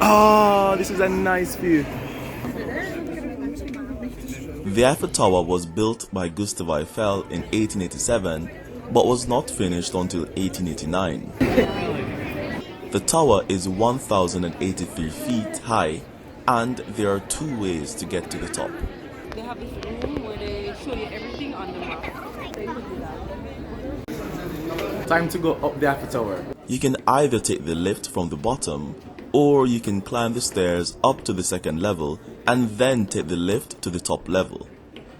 Oh, this is a nice view. The Eiffel Tower was built by Gustave Eiffel in 1887 but was not finished until 1889. The tower is 1,083 feet high and there are two ways to get to the top. They have this room where they show you everything on the map. So you could do that. Time to go up the Eiffel Tower. You can either take the lift from the bottom or you can climb the stairs up to the second level and then take the lift to the top level.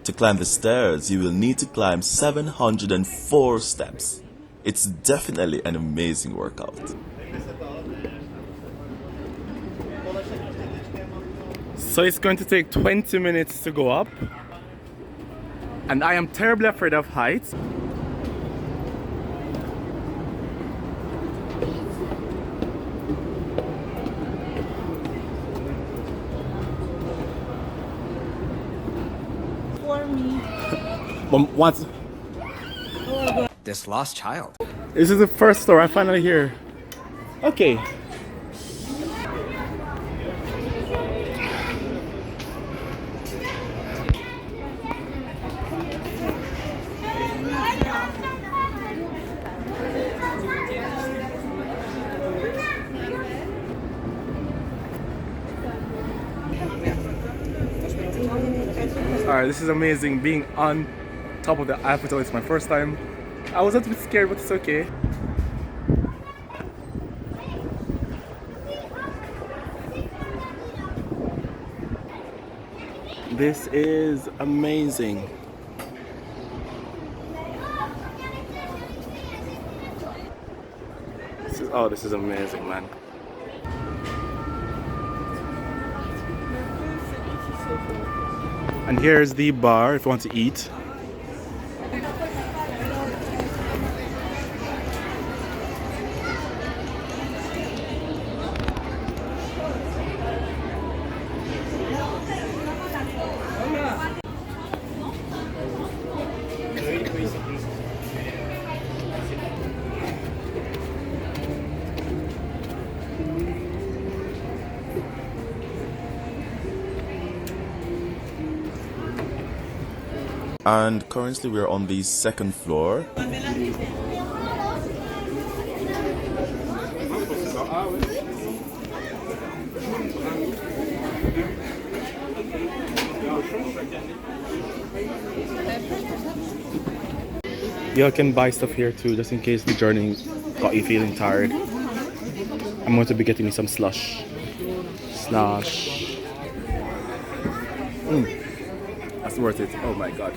To climb the stairs, you will need to climb 704 steps. It's definitely an amazing workout. So it's going to take 20 minutes to go up. And I am terribly afraid of heights. For me. Once This lost child. this is the first store. I'm finally here. Okay. Alright, this is amazing being on top of the Eiffel Tower. It's my first time. I was a bit scared, but it's okay. This is amazing. This is amazing, man. And here's the bar if you want to eat. And currently we're on the second floor. You can buy stuff here too, just in case the journey got you feeling tired. I'm going to be getting me some slush. Slush. That's worth it. Oh my god.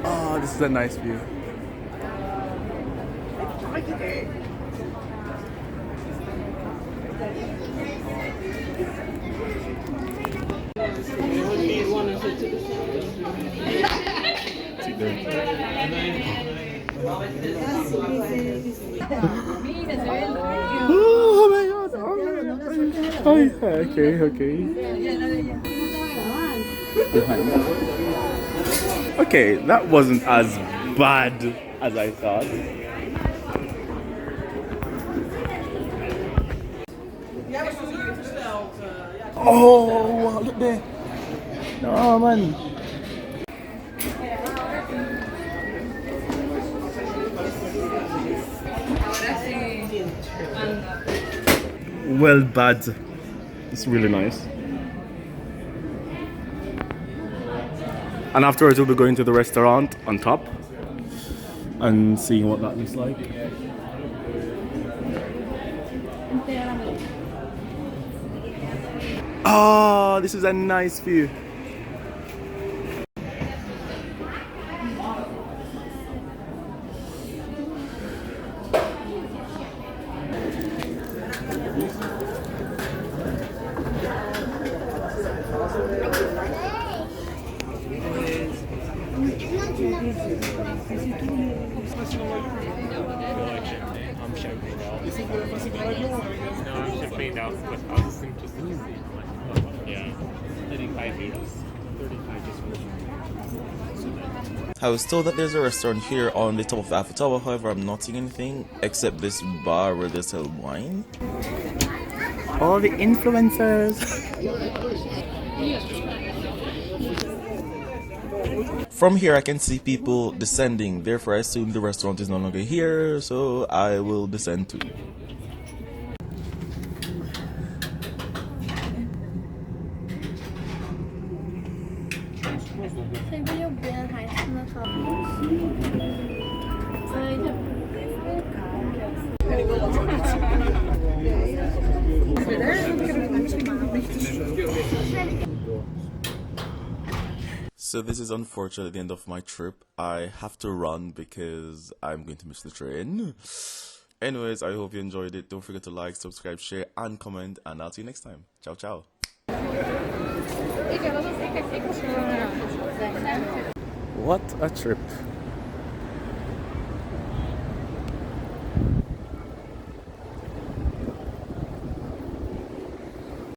Oh, this is a nice view. Oh my god. Oh, okay. Okay, that wasn't as bad as I thought. Oh, look there. Oh man. Well, bad. It's really nice. And afterwards we'll be going to the restaurant on top and seeing what that looks like. Oh, this is a nice view. I'm champagne out. No, I'm champagne out, but I was just interested to see. Oh, yeah. 35 euros. 35 just I was told that there's a restaurant here on the top of the Eiffel Tower, however I'm not seeing anything except this bar where they sell wine. All the influencers. From here I can see people descending, therefore I assume the restaurant is no longer here, so I will descend too. So this is unfortunately the end of my trip. I have to run because I'm going to miss the train. Anyways, I hope you enjoyed it. Don't forget to like, subscribe, share, and comment, and I'll see you next time. Ciao, ciao. What a trip.